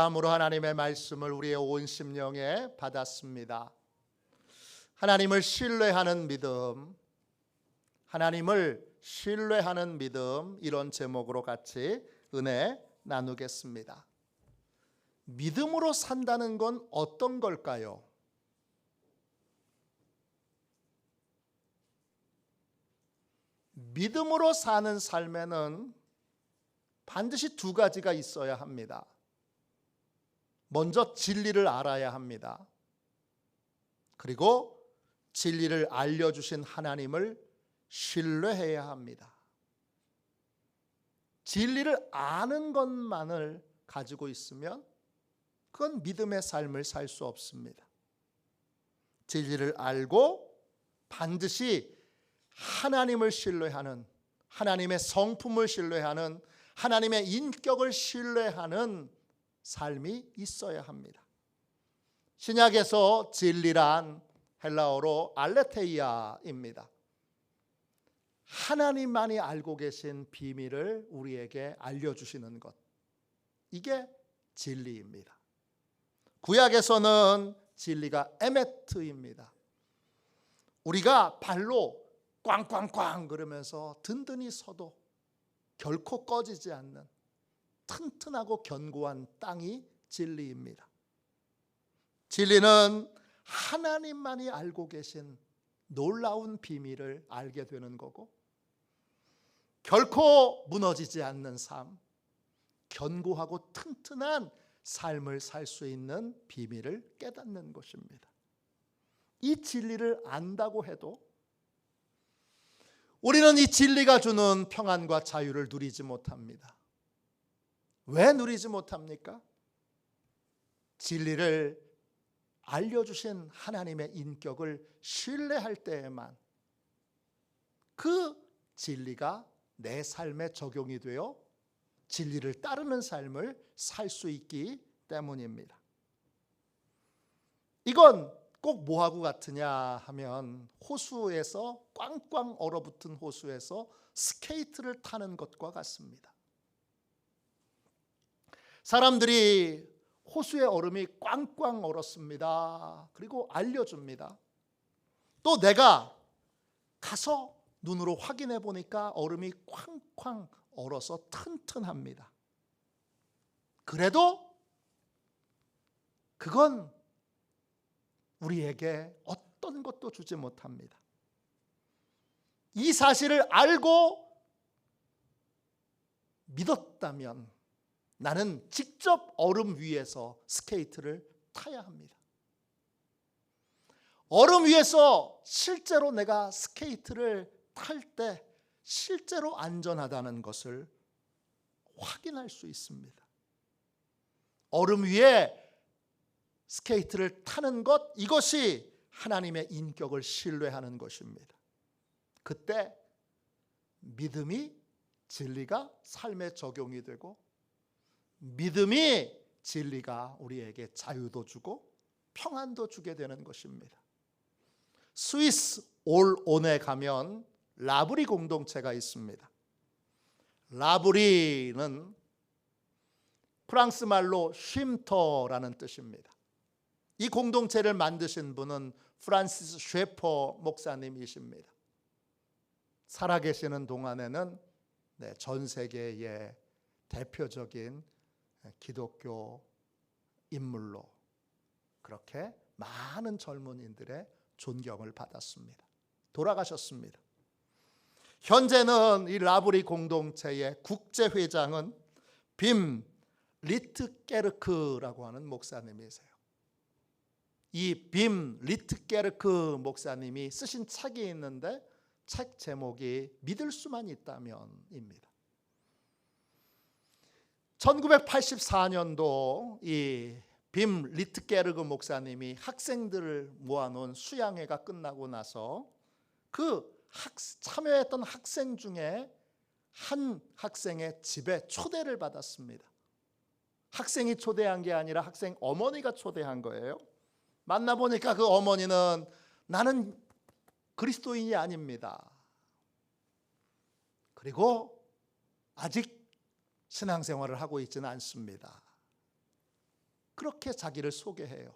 다음으로 하나님의 말씀을 우리의 온 심령에 받았습니다. 하나님을 신뢰하는 믿음, 하나님을 신뢰하는 믿음, 이런 제목으로 같이 은혜 나누겠습니다. 믿음으로 산다는 건 어떤 걸까요? 믿음으로 사는 삶에는 반드시 두 가지가 있어야 합니다. 먼저 진리를 알아야 합니다. 그리고 진리를 알려주신 하나님을 신뢰해야 합니다. 진리를 아는 것만을 가지고 있으면 그건 믿음의 삶을 살 수 없습니다. 진리를 알고 반드시 하나님을 신뢰하는, 하나님의 성품을 신뢰하는, 하나님의 인격을 신뢰하는 삶이 있어야 합니다. 신약에서 진리란 헬라어로 알레테이아입니다. 하나님만이 알고 계신 비밀을 우리에게 알려주시는 것, 이게 진리입니다. 구약에서는 진리가 에메트입니다. 우리가 발로 꽝꽝꽝 그러면서 든든히 서도 결코 꺼지지 않는 튼튼하고 견고한 땅이 진리입니다. 진리는 하나님만이 알고 계신 놀라운 비밀을 알게 되는 거고, 결코 무너지지 않는 삶, 견고하고 튼튼한 삶을 살 수 있는 비밀을 깨닫는 것입니다. 이 진리를 안다고 해도 우리는 이 진리가 주는 평안과 자유를 누리지 못합니다. 왜 누리지 못합니까? 진리를 알려주신 하나님의 인격을 신뢰할 때에만 그 진리가 내 삶에 적용이 되어 진리를 따르는 삶을 살 수 있기 때문입니다. 이건 꼭 뭐하고 같으냐 하면 호수에서 꽝꽝 얼어붙은 호수에서 스케이트를 타는 것과 같습니다. 사람들이 호수의 얼음이 꽝꽝 얼었습니다. 그리고 알려줍니다. 또 내가 가서 눈으로 확인해 보니까 얼음이 쾅쾅 얼어서 튼튼합니다. 그래도 그건 우리에게 어떤 것도 주지 못합니다. 이 사실을 알고 믿었다면 나는 직접 얼음 위에서 스케이트를 타야 합니다. 얼음 위에서 실제로 내가 스케이트를 탈 때 실제로 안전하다는 것을 확인할 수 있습니다. 얼음 위에 스케이트를 타는 것, 이것이 하나님의 인격을 신뢰하는 것입니다. 그때 믿음이 진리가 삶에 적용이 되고, 믿음이 진리가 우리에게 자유도 주고 평안도 주게 되는 것입니다. 스위스 올온에 가면 라브리 공동체가 있습니다. 라브리는 프랑스 말로 쉼터라는 뜻입니다. 이 공동체를 만드신 분은 프란시스 쉐퍼 목사님이십니다. 살아계시는 동안에는 전 세계의 대표적인 기독교 인물로 그렇게 많은 젊은이들의 존경을 받았습니다. 돌아가셨습니다. 현재는 이 라브리 공동체의 국제회장은 빔 리트게르크라고 하는 목사님이세요. 이 빔 리트게르크 목사님이 쓰신 책이 있는데 책 제목이 믿을 수만 있다면입니다. 1984년도 이 빔 리트게르크 목사님이 학생들을 모아놓은 수양회가 끝나고 나서 참여했던 학생 중에 한 학생의 집에 초대를 받았습니다. 학생이 초대한 게 아니라 학생 어머니가 초대한 거예요. 만나보니까 그 어머니는 나는 그리스도인이 아닙니다. 그리고 아직 신앙생활을 하고 있지는 않습니다. 그렇게 자기를 소개해요.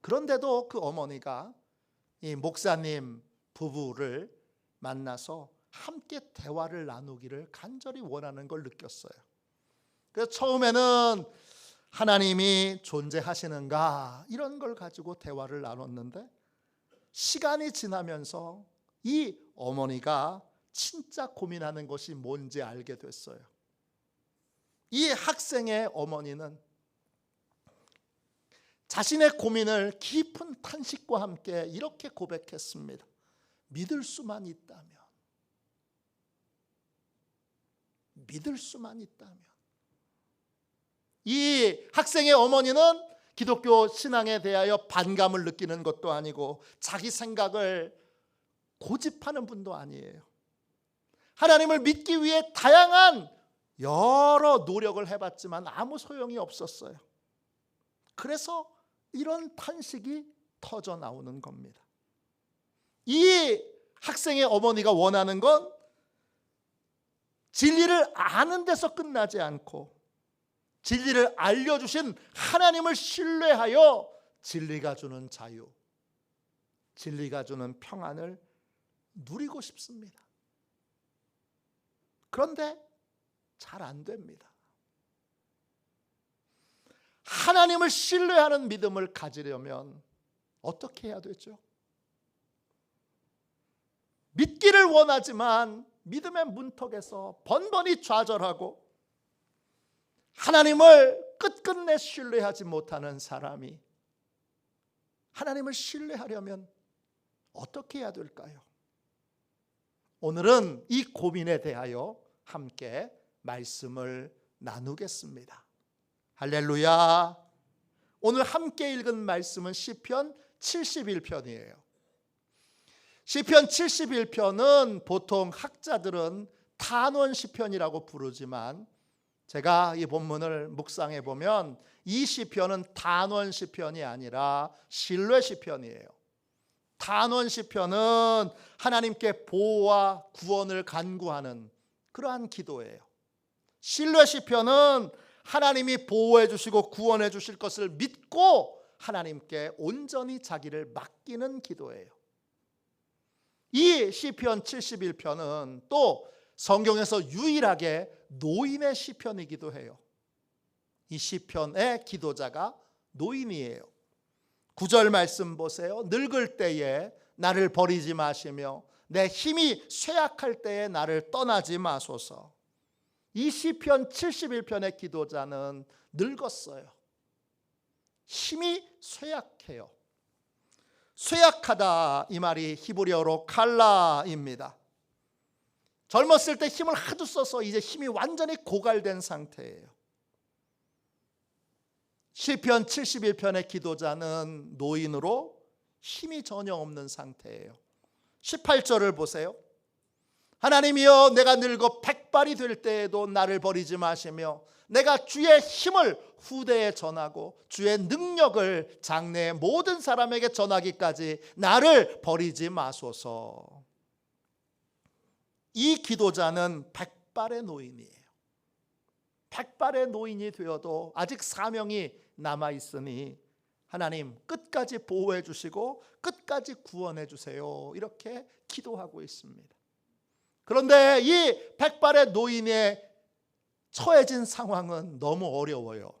그런데도 그 어머니가 이 목사님 부부를 만나서 함께 대화를 나누기를 간절히 원하는 걸 느꼈어요. 그래서 처음에는 하나님이 존재하시는가 이런 걸 가지고 대화를 나눴는데 시간이 지나면서 이 어머니가 진짜 고민하는 것이 뭔지 알게 됐어요. 이 학생의 어머니는 자신의 고민을 깊은 탄식과 함께 이렇게 고백했습니다. 믿을 수만 있다면, 믿을 수만 있다면. 이 학생의 어머니는 기독교 신앙에 대하여 반감을 느끼는 것도 아니고 자기 생각을 고집하는 분도 아니에요. 하나님을 믿기 위해 다양한 여러 노력을 해봤지만 아무 소용이 없었어요. 그래서 이런 탄식이 터져 나오는 겁니다. 이 학생의 어머니가 원하는 건 진리를 아는 데서 끝나지 않고 진리를 알려주신 하나님을 신뢰하여 진리가 주는 자유, 진리가 주는 평안을 누리고 싶습니다. 그런데 잘 안 됩니다. 하나님을 신뢰하는 믿음을 가지려면 어떻게 해야 되죠? 믿기를 원하지만 믿음의 문턱에서 번번이 좌절하고 하나님을 끝끝내 신뢰하지 못하는 사람이 하나님을 신뢰하려면 어떻게 해야 될까요? 오늘은 이 고민에 대하여 함께 말씀을 나누겠습니다. 할렐루야. 오늘 함께 읽은 말씀은 시편 71편이에요. 시편 71편은 보통 학자들은 탄원 시편이라고 부르지만 제가 이 본문을 묵상해 보면 이 시편은 단원 시편이 아니라 신뢰 시편이에요. 단원 시편은 하나님께 보호와 구원을 간구하는 그러한 기도예요. 신뢰 시편은 하나님이 보호해 주시고 구원해 주실 것을 믿고 하나님께 온전히 자기를 맡기는 기도예요. 이 시편 71편은 또 성경에서 유일하게 노인의 시편이기도 해요. 이 시편의 기도자가 노인이에요. 9절 말씀 보세요. 늙을 때에 나를 버리지 마시며 내 힘이 쇠약할 때에 나를 떠나지 마소서. 이 시편 71편의 기도자는 늙었어요. 힘이 쇠약해요. 쇠약하다 이 말이 히브리어로 칼라입니다. 젊었을 때 힘을 하도 써서 이제 힘이 완전히 고갈된 상태예요. 시편 71편의 기도자는 노인으로 힘이 전혀 없는 상태예요. 18절을 보세요. 하나님이여 내가 늙어 백발이 될 때에도 나를 버리지 마시며 내가 주의 힘을 후대에 전하고 주의 능력을 장래의 모든 사람에게 전하기까지 나를 버리지 마소서. 이 기도자는 백발의 노인이에요. 백발의 노인이 되어도 아직 사명이 남아있으니 하나님 끝까지 보호해 주시고 끝까지 구원해 주세요. 이렇게 기도하고 있습니다. 그런데 이 백발의 노인의 처해진 상황은 너무 어려워요.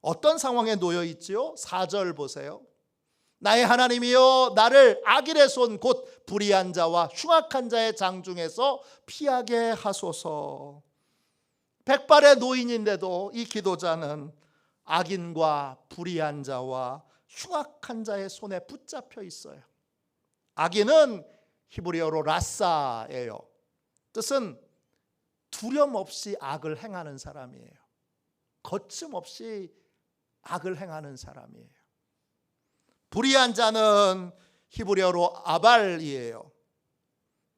어떤 상황에 놓여 있지요? 4절 보세요. 나의 하나님이여 나를 악인의 손 곧 불의한 자와 흉악한 자의 장 중에서 피하게 하소서. 백발의 노인인데도 이 기도자는 악인과 불의한 자와 흉악한 자의 손에 붙잡혀 있어요. 악인은 히브리어로 라사예요. 뜻은 두려움 없이 악을 행하는 사람이에요. 거침없이 악을 행하는 사람이에요. 불의한 자는 히브리어로 아발이에요.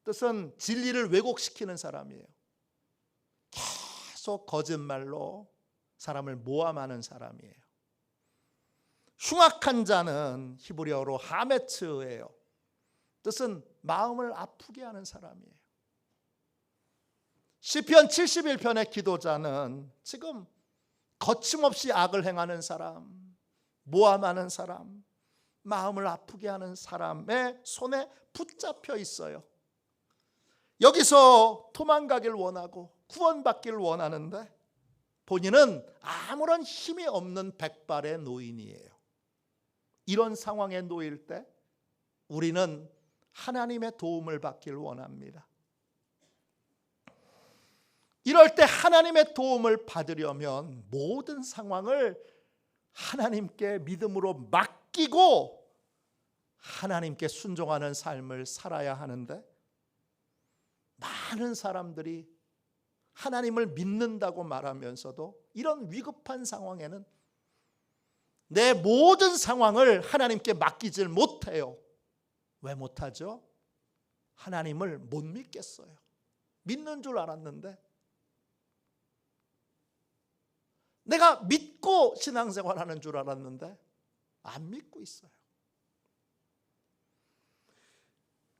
뜻은 진리를 왜곡시키는 사람이에요. 계속 거짓말로 사람을 모함하는 사람이에요. 흉악한 자는 히브리어로 하메츠예요. 뜻은 마음을 아프게 하는 사람이에요. 시편 71편의 기도자는 지금 거침없이 악을 행하는 사람, 모함하는 사람, 마음을 아프게 하는 사람의 손에 붙잡혀 있어요. 여기서 도망가길 원하고 구원받기를 원하는데 본인은 아무런 힘이 없는 백발의 노인이에요. 이런 상황에 놓일 때 우리는 하나님의 도움을 받기를 원합니다. 이럴 때 하나님의 도움을 받으려면 모든 상황을 하나님께 믿음으로 맡기고 하나님께 순종하는 삶을 살아야 하는데, 많은 사람들이 하나님을 믿는다고 말하면서도 이런 위급한 상황에는 내 모든 상황을 하나님께 맡기질 못해요. 왜 못하죠? 하나님을 못 믿겠어요. 믿는 줄 알았는데, 내가 믿고 신앙생활하는 줄 알았는데 안 믿고 있어요.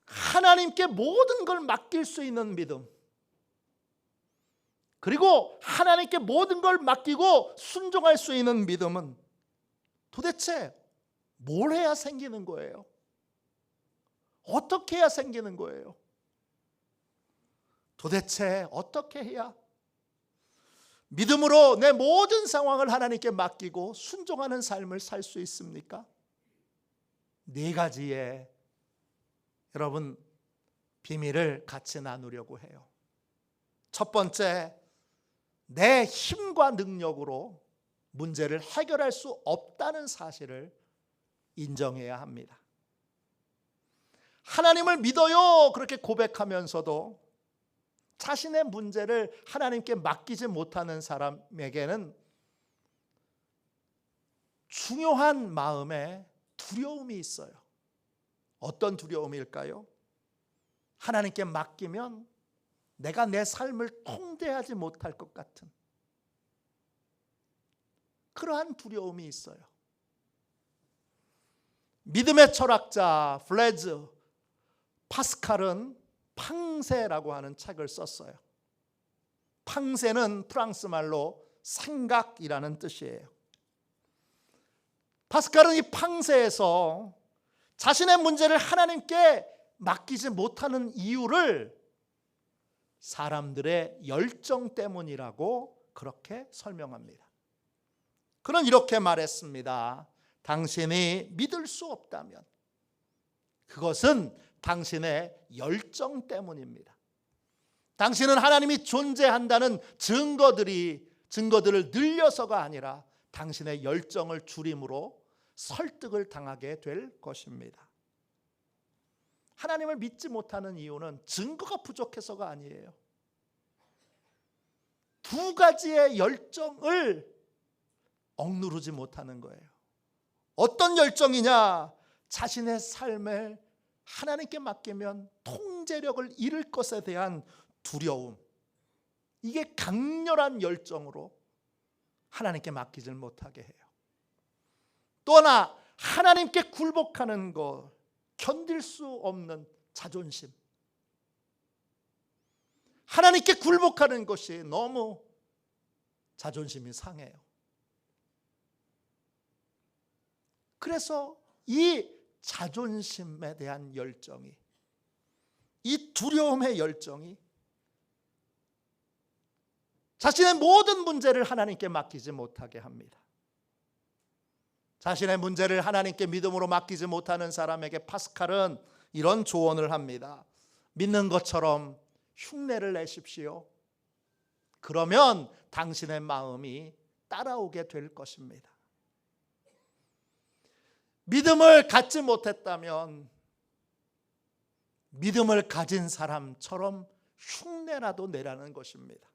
하나님께 모든 걸 맡길 수 있는 믿음, 그리고 하나님께 모든 걸 맡기고 순종할 수 있는 믿음은 도대체 뭘 해야 생기는 거예요? 어떻게 해야 생기는 거예요? 도대체 어떻게 해야 믿음으로 내 모든 상황을 하나님께 맡기고 순종하는 삶을 살 수 있습니까? 4가지의 여러분 비밀을 같이 나누려고 해요. 첫 번째, 내 힘과 능력으로 문제를 해결할 수 없다는 사실을 인정해야 합니다. 하나님을 믿어요 그렇게 고백하면서도 자신의 문제를 하나님께 맡기지 못하는 사람에게는 중요한 마음에 두려움이 있어요. 어떤 두려움일까요? 하나님께 맡기면 내가 내 삶을 통제하지 못할 것 같은 그러한 두려움이 있어요. 믿음의 철학자 블레즈 파스칼은 팡세라고 하는 책을 썼어요. 팡세는 프랑스 말로 생각이라는 뜻이에요. 파스칼은 이 팡세에서 자신의 문제를 하나님께 맡기지 못하는 이유를 사람들의 열정 때문이라고 그렇게 설명합니다. 그는 이렇게 말했습니다. 당신이 믿을 수 없다면 그것은 당신의 열정 때문입니다. 당신은 하나님이 존재한다는 증거들을 늘려서가 아니라 당신의 열정을 줄임으로 설득을 당하게 될 것입니다. 하나님을 믿지 못하는 이유는 증거가 부족해서가 아니에요. 2가지의 열정을 억누르지 못하는 거예요. 어떤 열정이냐? 자신의 삶을 하나님께 맡기면 통제력을 잃을 것에 대한 두려움. 이게 강렬한 열정으로 하나님께 맡기질 못하게 해요. 또 하나, 하나님께 굴복하는 것, 견딜 수 없는 자존심. 하나님께 굴복하는 것이 너무 자존심이 상해요. 그래서 이 자존심에 대한 열정이, 이 두려움의 열정이 자신의 모든 문제를 하나님께 맡기지 못하게 합니다. 자신의 문제를 하나님께 믿음으로 맡기지 못하는 사람에게 파스칼은 이런 조언을 합니다. 믿는 것처럼 흉내를 내십시오. 그러면 당신의 마음이 따라오게 될 것입니다. 믿음을 갖지 못했다면 믿음을 가진 사람처럼 흉내라도 내라는 것입니다.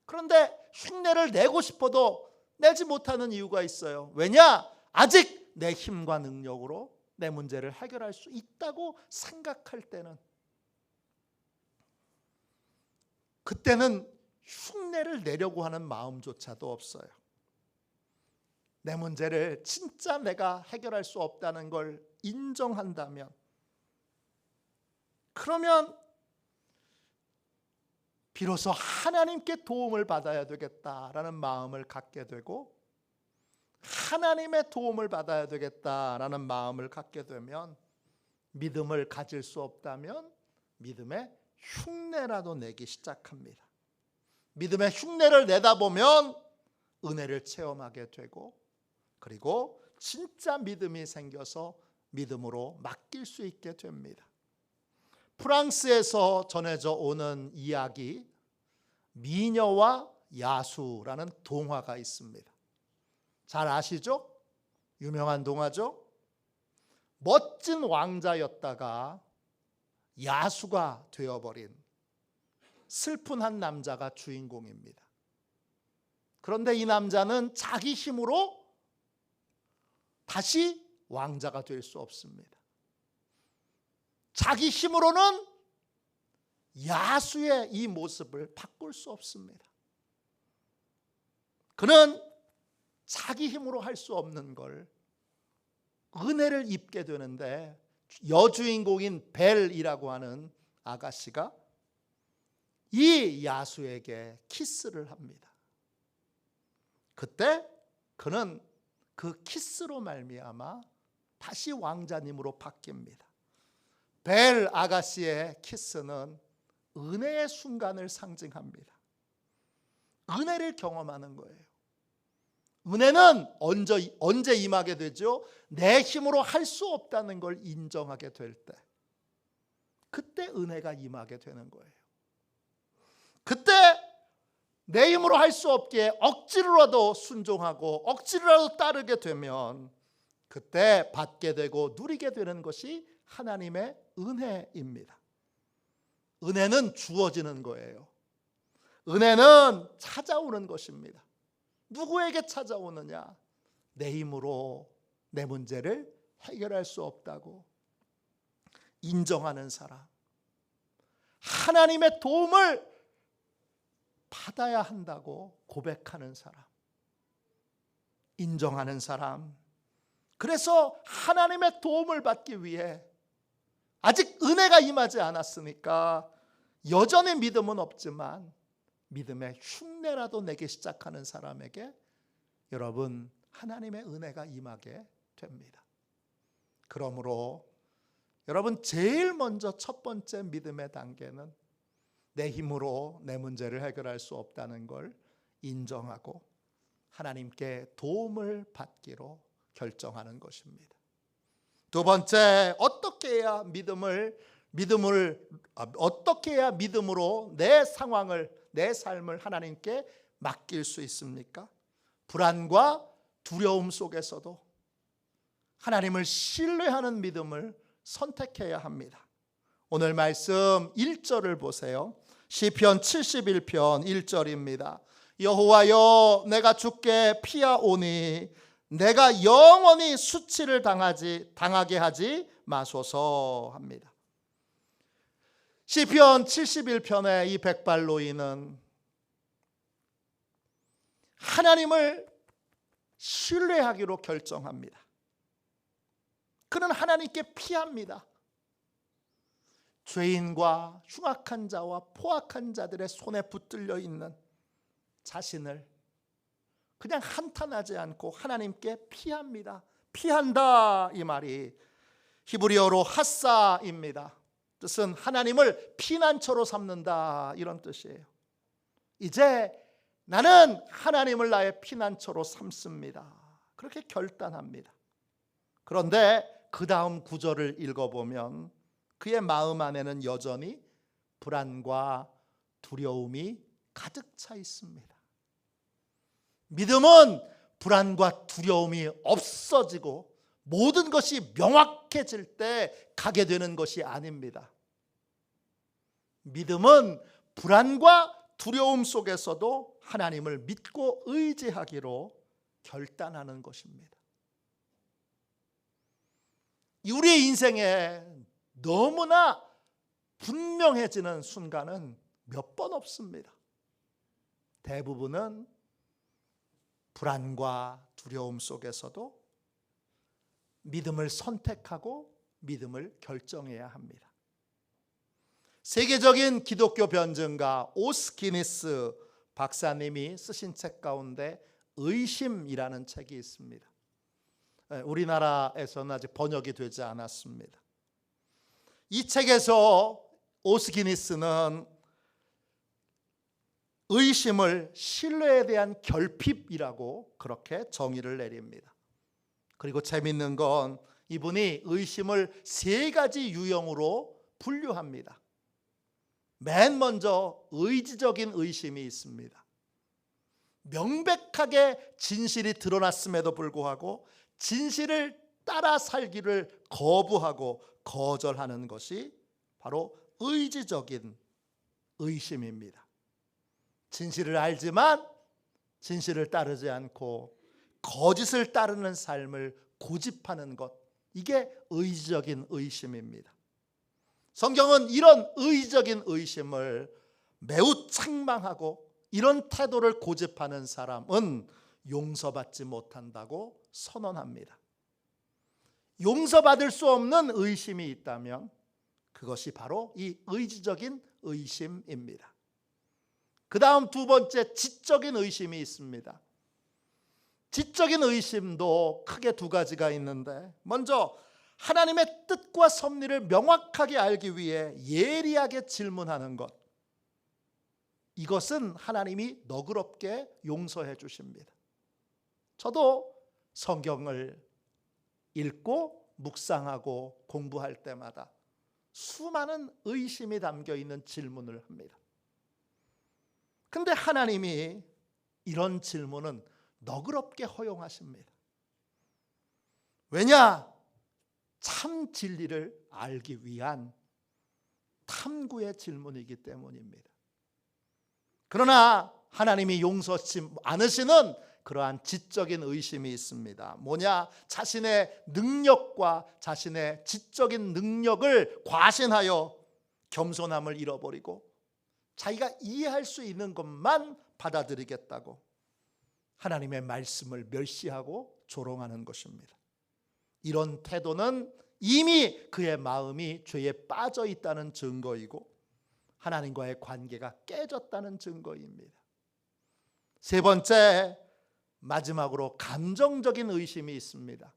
그런데 흉내를 내고 싶어도 내지 못하는 이유가 있어요. 왜냐? 아직 내 힘과 능력으로 내 문제를 해결할 수 있다고 생각할 때는, 그때는 흉내를 내려고 하는 마음조차도 없어요. 내 문제를 진짜 내가 해결할 수 없다는 걸 인정한다면, 그러면 비로소 하나님께 도움을 받아야 되겠다라는 마음을 갖게 되고, 하나님의 도움을 받아야 되겠다라는 마음을 갖게 되면, 믿음을 가질 수 없다면 믿음의 흉내라도 내기 시작합니다. 믿음의 흉내를 내다 보면 은혜를 체험하게 되고, 그리고 진짜 믿음이 생겨서 믿음으로 맡길 수 있게 됩니다. 프랑스에서 전해져 오는 이야기, 미녀와 야수라는 동화가 있습니다. 잘 아시죠? 유명한 동화죠? 멋진 왕자였다가 야수가 되어버린 슬픈 한 남자가 주인공입니다. 그런데 이 남자는 자기 힘으로 다시 왕자가 될 수 없습니다. 자기 힘으로는 야수의 이 모습을 바꿀 수 없습니다. 그는 자기 힘으로 할 수 없는 걸 은혜를 입게 되는데, 여주인공인 벨이라고 하는 아가씨가 이 야수에게 키스를 합니다. 그때 그는 그 키스로 말미암아 다시 왕자님으로 바뀝니다. 벨 아가씨의 키스는 은혜의 순간을 상징합니다. 은혜를 경험하는 거예요. 은혜는 언제 임하게 되죠? 내 힘으로 할 수 없다는 걸 인정하게 될 때, 그때 은혜가 임하게 되는 거예요. 그때 내 힘으로 할 수 없기에 억지로라도 순종하고 억지로라도 따르게 되면, 그때 받게 되고 누리게 되는 것이 하나님의 은혜입니다. 은혜는 주어지는 거예요. 은혜는 찾아오는 것입니다. 누구에게 찾아오느냐? 내 힘으로 내 문제를 해결할 수 없다고 인정하는 사람, 하나님의 도움을 받아야 한다고 고백하는 사람, 인정하는 사람. 그래서 하나님의 도움을 받기 위해 아직 은혜가 임하지 않았으니까 여전히 믿음은 없지만 믿음의 흉내라도 내기 시작하는 사람에게 여러분, 하나님의 은혜가 임하게 됩니다. 그러므로 여러분, 제일 먼저 첫 번째 믿음의 단계는 내 힘으로 내 문제를 해결할 수 없다는 걸 인정하고 하나님께 도움을 받기로 결정하는 것입니다. 두 번째, 어떻게 해야 믿음으로 내 상황을, 내 삶을 하나님께 맡길 수 있습니까? 불안과 두려움 속에서도 하나님을 신뢰하는 믿음을 선택해야 합니다. 오늘 말씀 1절을 보세요. 시편 71편 1절입니다. 여호와여, 내가 주께 피하오니 내가 영원히 수치를 당하게 하지 마소서 합니다. 시편 71편의 이 백발노인은 하나님을 신뢰하기로 결정합니다. 그는 하나님께 피합니다. 죄인과 흉악한 자와 포악한 자들의 손에 붙들려 있는 자신을 그냥 한탄하지 않고 하나님께 피합니다. 피한다, 이 말이 히브리어로 하사입니다. 뜻은 하나님을 피난처로 삼는다, 이런 뜻이에요. 이제 나는 하나님을 나의 피난처로 삼습니다. 그렇게 결단합니다. 그런데 그 다음 구절을 읽어보면 그의 마음 안에는 여전히 불안과 두려움이 가득 차 있습니다. 믿음은 불안과 두려움이 없어지고 모든 것이 명확해질 때 가게 되는 것이 아닙니다. 믿음은 불안과 두려움 속에서도 하나님을 믿고 의지하기로 결단하는 것입니다. 우리의 인생에 너무나 분명해지는 순간은 몇 번 없습니다. 대부분은 불안과 두려움 속에서도 믿음을 선택하고 믿음을 결정해야 합니다. 세계적인 기독교 변증가 오스키니스 박사님이 쓰신 책 가운데 의심이라는 책이 있습니다. 우리나라에서는 아직 번역이 되지 않았습니다. 이 책에서 오스기니스는 의심을 신뢰에 대한 결핍이라고 그렇게 정의를 내립니다. 그리고 재밌는 건 이분이 의심을 3가지 유형으로 분류합니다. 맨 먼저 의지적인 의심이 있습니다. 명백하게 진실이 드러났음에도 불구하고 진실을 따라 살기를 거부하고 거절하는 것이 바로 의지적인 의심입니다. 진실을 알지만 진실을 따르지 않고 거짓을 따르는 삶을 고집하는 것, 이게 의지적인 의심입니다. 성경은 이런 의지적인 의심을 매우 책망하고 이런 태도를 고집하는 사람은 용서받지 못한다고 선언합니다. 용서받을 수 없는 의심이 있다면 그것이 바로 이 의지적인 의심입니다. 그 다음 2번째, 지적인 의심이 있습니다. 지적인 의심도 크게 2가지가 있는데, 먼저 하나님의 뜻과 섭리를 명확하게 알기 위해 예리하게 질문하는 것, 이것은 하나님이 너그럽게 용서해 주십니다. 저도 성경을 읽고 묵상하고 공부할 때마다 수많은 의심이 담겨 있는 질문을 합니다. 근데 하나님이 이런 질문은 너그럽게 허용하십니다. 왜냐? 참 진리를 알기 위한 탐구의 질문이기 때문입니다. 그러나 하나님이 용서치 않으시는 그러한 지적인 의심이 있습니다. 뭐냐? 자신의 능력과 자신의 지적인 능력을 과신하여 겸손함을 잃어버리고 자기가 이해할 수 있는 것만 받아들이겠다고 하나님의 말씀을 멸시하고 조롱하는 것입니다. 이런 태도는 이미 그의 마음이 죄에 빠져 있다는 증거이고 하나님과의 관계가 깨졌다는 증거입니다. 3번째, 마지막으로 감정적인 의심이 있습니다.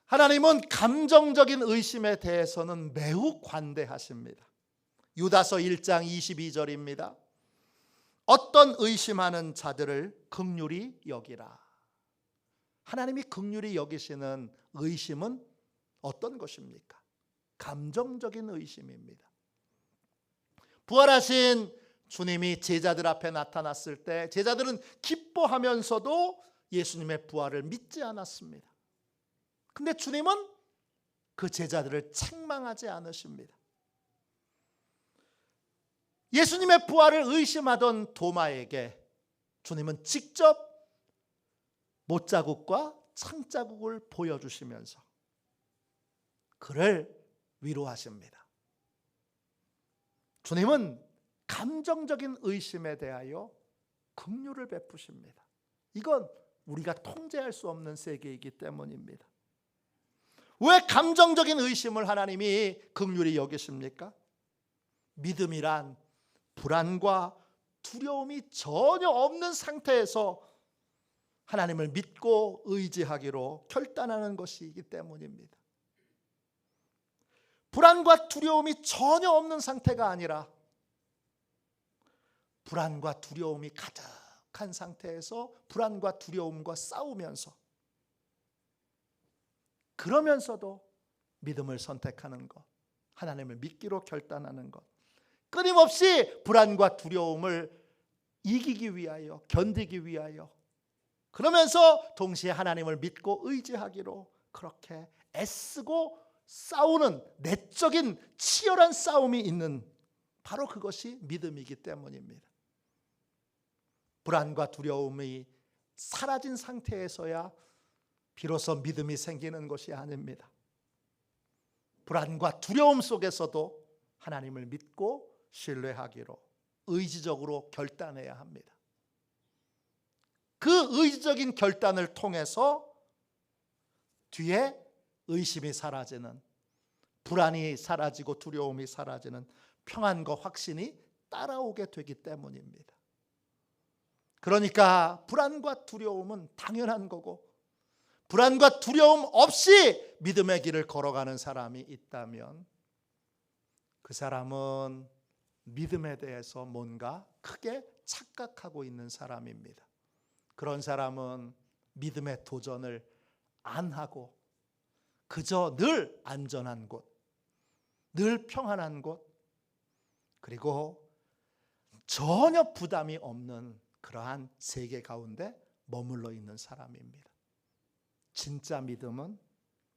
하나님은 감정적인 의심에 대해서는 매우 관대하십니다. 유다서 1장 22절입니다. 어떤 의심하는 자들을 긍휼히 여기라. 하나님이 긍휼히 여기시는 의심은 어떤 것입니까? 감정적인 의심입니다. 부활하신 주님이 제자들 앞에 나타났을 때 제자들은 기뻐하면서도 예수님의 부활을 믿지 않았습니다. 근데 주님은 그 제자들을 책망하지 않으십니다. 예수님의 부활을 의심하던 도마에게 주님은 직접 못자국과 창자국을 보여주시면서 그를 위로하십니다. 주님은 감정적인 의심에 대하여 긍휼을 베푸십니다. 이건 우리가 통제할 수 없는 세계이기 때문입니다. 왜 감정적인 의심을 하나님이 긍휼히 여기십니까? 믿음이란 불안과 두려움이 전혀 없는 상태에서 하나님을 믿고 의지하기로 결단하는 것이기 때문입니다. 불안과 두려움이 전혀 없는 상태가 아니라 불안과 두려움이 가득한 상태에서 불안과 두려움과 싸우면서 그러면서도 믿음을 선택하는 것, 하나님을 믿기로 결단하는 것, 끊임없이 불안과 두려움을 이기기 위하여, 견디기 위하여 그러면서 동시에 하나님을 믿고 의지하기로 그렇게 애쓰고 싸우는 내적인 치열한 싸움이 있는 바로 그것이 믿음이기 때문입니다. 불안과 두려움이 사라진 상태에서야 비로소 믿음이 생기는 것이 아닙니다. 불안과 두려움 속에서도 하나님을 믿고 신뢰하기로 의지적으로 결단해야 합니다. 그 의지적인 결단을 통해서 뒤에 의심이 사라지는, 불안이 사라지고 두려움이 사라지는 평안과 확신이 따라오게 되기 때문입니다. 그러니까 불안과 두려움은 당연한 거고, 불안과 두려움 없이 믿음의 길을 걸어가는 사람이 있다면 그 사람은 믿음에 대해서 뭔가 크게 착각하고 있는 사람입니다. 그런 사람은 믿음의 도전을 안 하고 그저 늘 안전한 곳, 늘 평안한 곳, 그리고 전혀 부담이 없는 그러한 세계 가운데 머물러 있는 사람입니다. 진짜 믿음은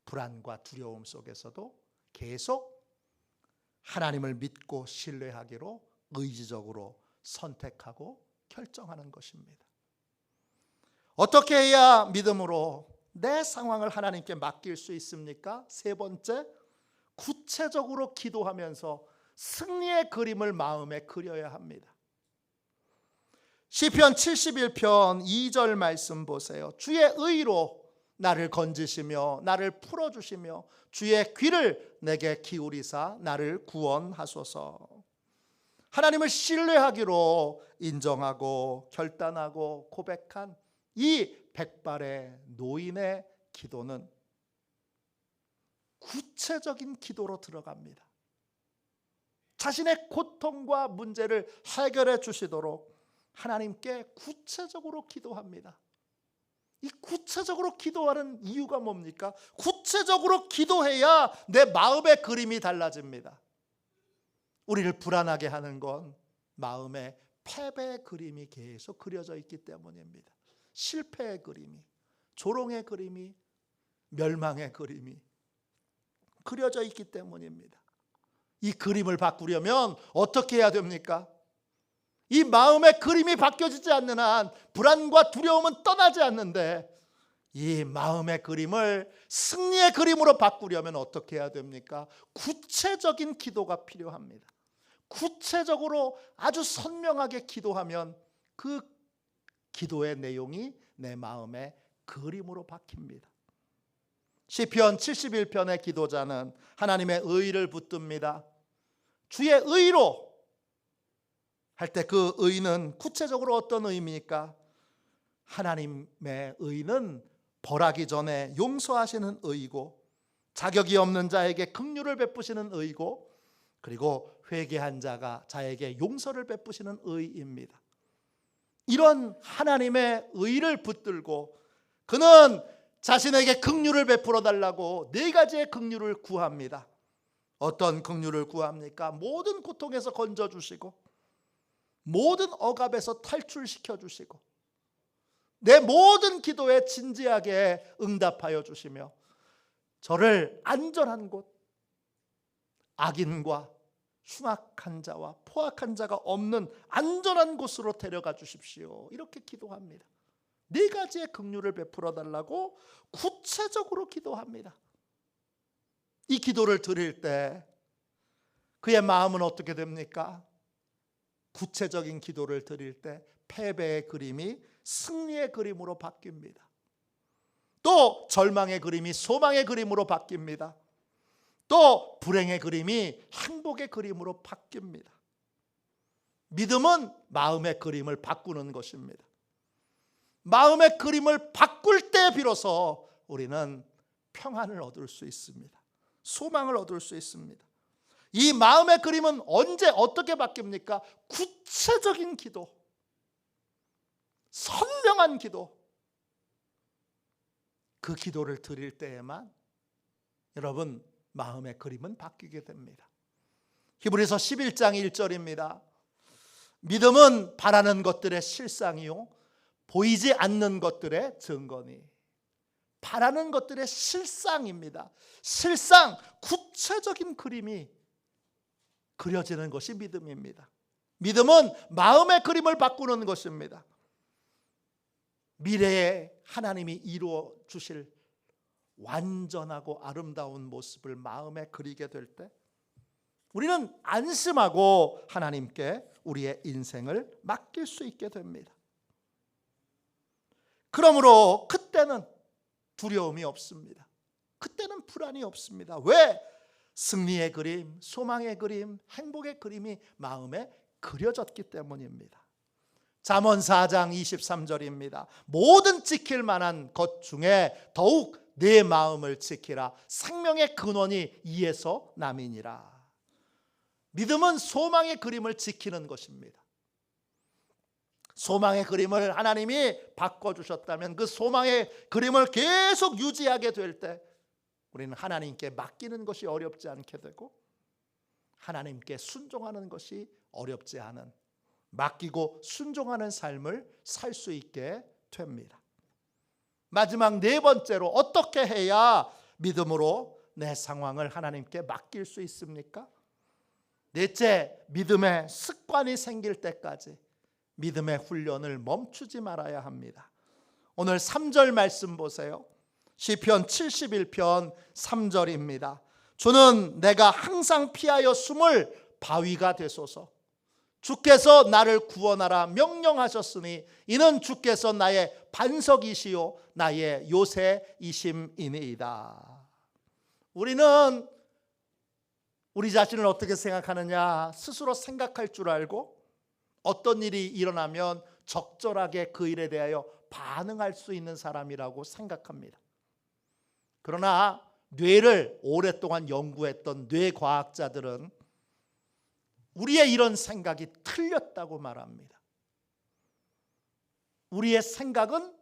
불안과 두려움 속에서도 계속 하나님을 믿고 신뢰하기로 의지적으로 선택하고 결정하는 것입니다. 어떻게 해야 믿음으로 내 상황을 하나님께 맡길 수 있습니까? 세 번째, 구체적으로 기도하면서 승리의 그림을 마음에 그려야 합니다. 시편 71편 2절 말씀 보세요. 주의 의로 나를 건지시며 나를 풀어주시며 주의 귀를 내게 기울이사 나를 구원하소서. 하나님을 신뢰하기로 인정하고 결단하고 고백한 이 백발의 노인의 기도는 구체적인 기도로 들어갑니다. 자신의 고통과 문제를 해결해 주시도록 하나님께 구체적으로 기도합니다. 이 구체적으로 기도하는 이유가 뭡니까? 구체적으로 기도해야 내 마음의 그림이 달라집니다. 우리를 불안하게 하는 건 마음의 패배의 그림이 계속 그려져 있기 때문입니다. 실패의 그림이, 조롱의 그림이, 멸망의 그림이 그려져 있기 때문입니다. 이 그림을 바꾸려면 어떻게 해야 됩니까? 이 마음의 그림이 바뀌어지지 않는 한 불안과 두려움은 떠나지 않는데, 이 마음의 그림을 승리의 그림으로 바꾸려면 어떻게 해야 됩니까? 구체적인 기도가 필요합니다. 구체적으로 아주 선명하게 기도하면 그 기도의 내용이 내 마음의 그림으로 바뀝니다. 시편 71편의 기도자는 하나님의 의를 붙듭니다. 주의 의로 할 때 그 의는 구체적으로 어떤 의입니까? 하나님의 의는 벌하기 전에 용서하시는 의이고, 자격이 없는 자에게 긍휼을 베푸시는 의이고, 그리고 회개한 자에게 용서를 베푸시는 의입니다. 이런 하나님의 의를 붙들고 그는 자신에게 긍휼을 베풀어 달라고 네 가지의 긍휼을 구합니다. 어떤 긍휼을 구합니까? 모든 고통에서 건져주시고, 모든 억압에서 탈출시켜 주시고, 내 모든 기도에 진지하게 응답하여 주시며, 저를 안전한 곳, 악인과 흉악한 자와 포악한 자가 없는 안전한 곳으로 데려가 주십시오. 이렇게 기도합니다. 네 가지의 긍휼을 베풀어 달라고 구체적으로 기도합니다. 이 기도를 드릴 때 그의 마음은 어떻게 됩니까? 구체적인 기도를 드릴 때 패배의 그림이 승리의 그림으로 바뀝니다. 또 절망의 그림이 소망의 그림으로 바뀝니다. 또 불행의 그림이 행복의 그림으로 바뀝니다. 믿음은 마음의 그림을 바꾸는 것입니다. 마음의 그림을 바꿀 때 비로소 우리는 평안을 얻을 수 있습니다. 소망을 얻을 수 있습니다. 이 마음의 그림은 언제 어떻게 바뀝니까? 구체적인 기도, 선명한 기도, 그 기도를 드릴 때에만 여러분 마음의 그림은 바뀌게 됩니다. 히브리서 11장 1절입니다. 믿음은 바라는 것들의 실상이요 보이지 않는 것들의 증거니. 바라는 것들의 실상입니다. 실상, 구체적인 그림이 그려지는 것이 믿음입니다. 믿음은 마음의 그림을 바꾸는 것입니다. 미래에 하나님이 이루어 주실 완전하고 아름다운 모습을 마음에 그리게 될 때 우리는 안심하고 하나님께 우리의 인생을 맡길 수 있게 됩니다. 그러므로 그때는 두려움이 없습니다. 그때는 불안이 없습니다. 왜? 승리의 그림, 소망의 그림, 행복의 그림이 마음에 그려졌기 때문입니다. 잠언 4장 23절입니다. 모든 지킬 만한 것 중에 더욱 내 마음을 지키라. 생명의 근원이 이에서 남이니라. 믿음은 소망의 그림을 지키는 것입니다. 소망의 그림을 하나님이 바꿔주셨다면 그 소망의 그림을 계속 유지하게 될 때 우리는 하나님께 맡기는 것이 어렵지 않게 되고 하나님께 순종하는 것이 어렵지 않은, 맡기고 순종하는 삶을 살 수 있게 됩니다. 마지막 네 번째로, 어떻게 해야 믿음으로 내 상황을 하나님께 맡길 수 있습니까? 넷째, 믿음의 습관이 생길 때까지 믿음의 훈련을 멈추지 말아야 합니다. 오늘 3절 말씀 보세요. 시편 71편 3절입니다. 주는 내가 항상 피하여 숨을 바위가 되소서. 주께서 나를 구원하라 명령하셨으니 이는 주께서 나의 반석이시요 나의 요새이심이니이다. 우리는 우리 자신을 어떻게 생각하느냐, 스스로 생각할 줄 알고 어떤 일이 일어나면 적절하게 그 일에 대하여 반응할 수 있는 사람이라고 생각합니다. 그러나 뇌를 오랫동안 연구했던 뇌과학자들은 우리의 이런 생각이 틀렸다고 말합니다. 우리의 생각은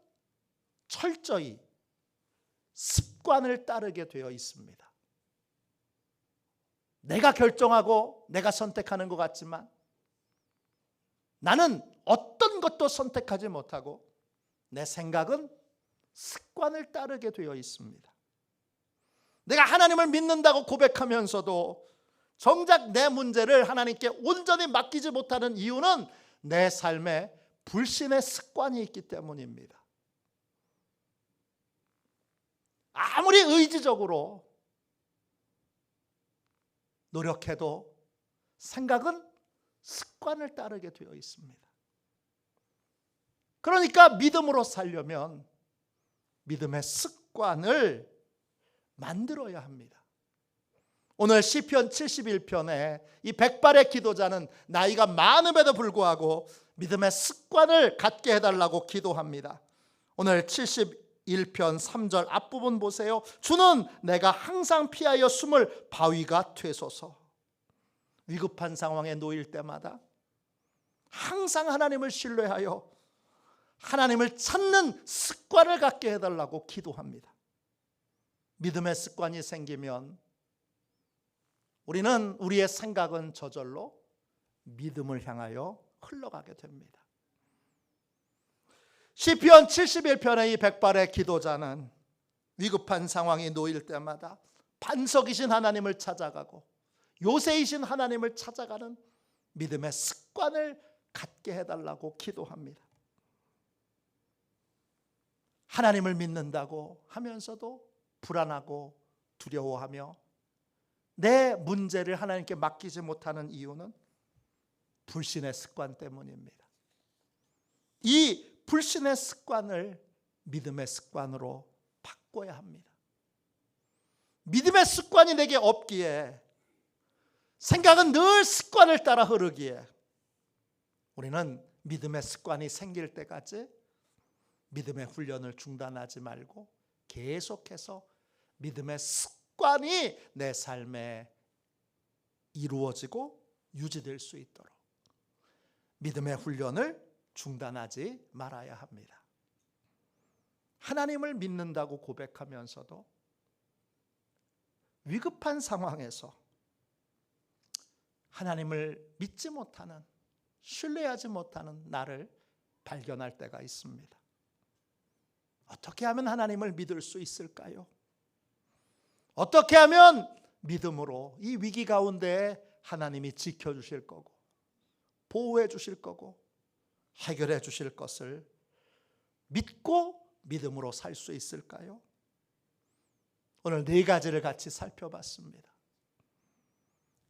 철저히 습관을 따르게 되어 있습니다. 내가 결정하고 내가 선택하는 것 같지만 나는 어떤 것도 선택하지 못하고 내 생각은 습관을 따르게 되어 있습니다. 내가 하나님을 믿는다고 고백하면서도 정작 내 문제를 하나님께 온전히 맡기지 못하는 이유는 내 삶에 불신의 습관이 있기 때문입니다. 아무리 의지적으로 노력해도 생각은 습관을 따르게 되어 있습니다. 그러니까 믿음으로 살려면 믿음의 습관을 만들어야 합니다. 오늘 시편 71편에 이 백발의 기도자는 나이가 많음에도 불구하고 믿음의 습관을 갖게 해달라고 기도합니다. 오늘 71편 3절 앞부분 보세요. 주는 내가 항상 피하여 숨을 바위가 되소서. 위급한 상황에 놓일 때마다 항상 하나님을 신뢰하여 하나님을 찾는 습관을 갖게 해달라고 기도합니다. 믿음의 습관이 생기면 우리는 우리의 생각은 저절로 믿음을 향하여 흘러가게 됩니다. 시편 71편의 이 백발의 기도자는 위급한 상황이 놓일 때마다 반석이신 하나님을 찾아가고 요새이신 하나님을 찾아가는 믿음의 습관을 갖게 해달라고 기도합니다. 하나님을 믿는다고 하면서도 불안하고 두려워하며 내 문제를 하나님께 맡기지 못하는 이유는 불신의 습관 때문입니다. 이 불신의 습관을 믿음의 습관으로 바꿔야 합니다. 믿음의 습관이 내게 없기에 생각은 늘 습관을 따라 흐르기에 우리는 믿음의 습관이 생길 때까지 믿음의 훈련을 중단하지 말고 계속해서 믿음의 습관이 내 삶에 이루어지고 유지될 수 있도록 믿음의 훈련을 중단하지 말아야 합니다. 하나님을 믿는다고 고백하면서도 위급한 상황에서 하나님을 믿지 못하는, 신뢰하지 못하는 나를 발견할 때가 있습니다. 어떻게 하면 하나님을 믿을 수 있을까요? 어떻게 하면 믿음으로 이 위기 가운데 하나님이 지켜주실 거고 보호해 주실 거고 해결해 주실 것을 믿고 믿음으로 살 수 있을까요? 오늘 네 가지를 같이 살펴봤습니다.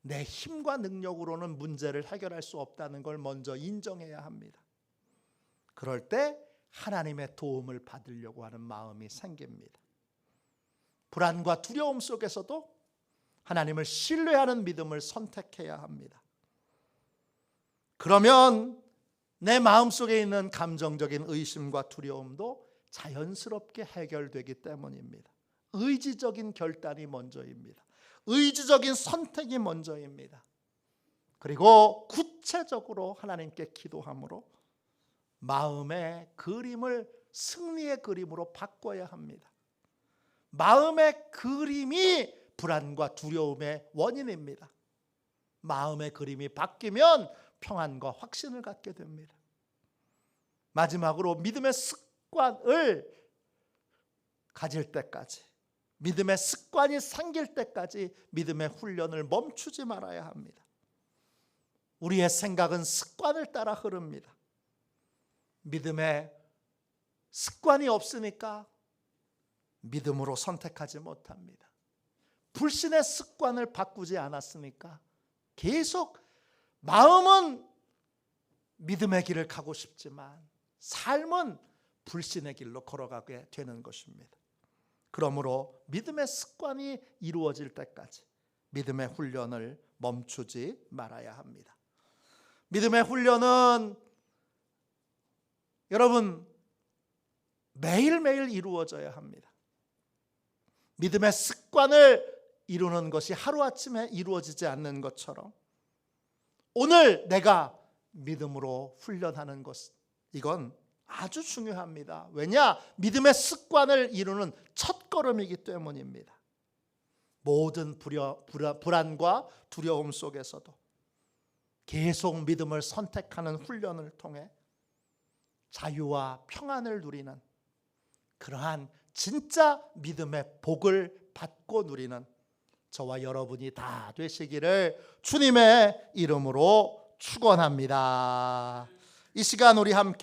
내 힘과 능력으로는 문제를 해결할 수 없다는 걸 먼저 인정해야 합니다. 그럴 때 하나님의 도움을 받으려고 하는 마음이 생깁니다. 불안과 두려움 속에서도 하나님을 신뢰하는 믿음을 선택해야 합니다. 그러면 내 마음속에 있는 감정적인 의심과 두려움도 자연스럽게 해결되기 때문입니다. 의지적인 결단이 먼저입니다. 의지적인 선택이 먼저입니다. 그리고 구체적으로 하나님께 기도함으로 마음의 그림을 승리의 그림으로 바꿔야 합니다. 마음의 그림이 불안과 두려움의 원인입니다. 마음의 그림이 바뀌면 평안과 확신을 갖게 됩니다. 마지막으로 믿음의 습관을 가질 때까지, 믿음의 습관이 생길 때까지 믿음의 훈련을 멈추지 말아야 합니다. 우리의 생각은 습관을 따라 흐릅니다. 믿음의 습관이 없으니까 믿음으로 선택하지 못합니다. 불신의 습관을 바꾸지 않았으니까 계속 마음은 믿음의 길을 가고 싶지만 삶은 불신의 길로 걸어가게 되는 것입니다. 그러므로 믿음의 습관이 이루어질 때까지 믿음의 훈련을 멈추지 말아야 합니다. 믿음의 훈련은 여러분 매일매일 이루어져야 합니다. 믿음의 습관을 이루는 것이 하루아침에 이루어지지 않는 것처럼 오늘 내가 믿음으로 훈련하는 것, 이건 아주 중요합니다. 왜냐? 믿음의 습관을 이루는 첫걸음이기 때문입니다. 모든 불안과 두려움 속에서도 계속 믿음을 선택하는 훈련을 통해 자유와 평안을 누리는 그러한 진짜 믿음의 복을 받고 누리는 저와 여러분이 다 되시기를 주님의 이름으로 축원합니다. 이 시간 우리 함께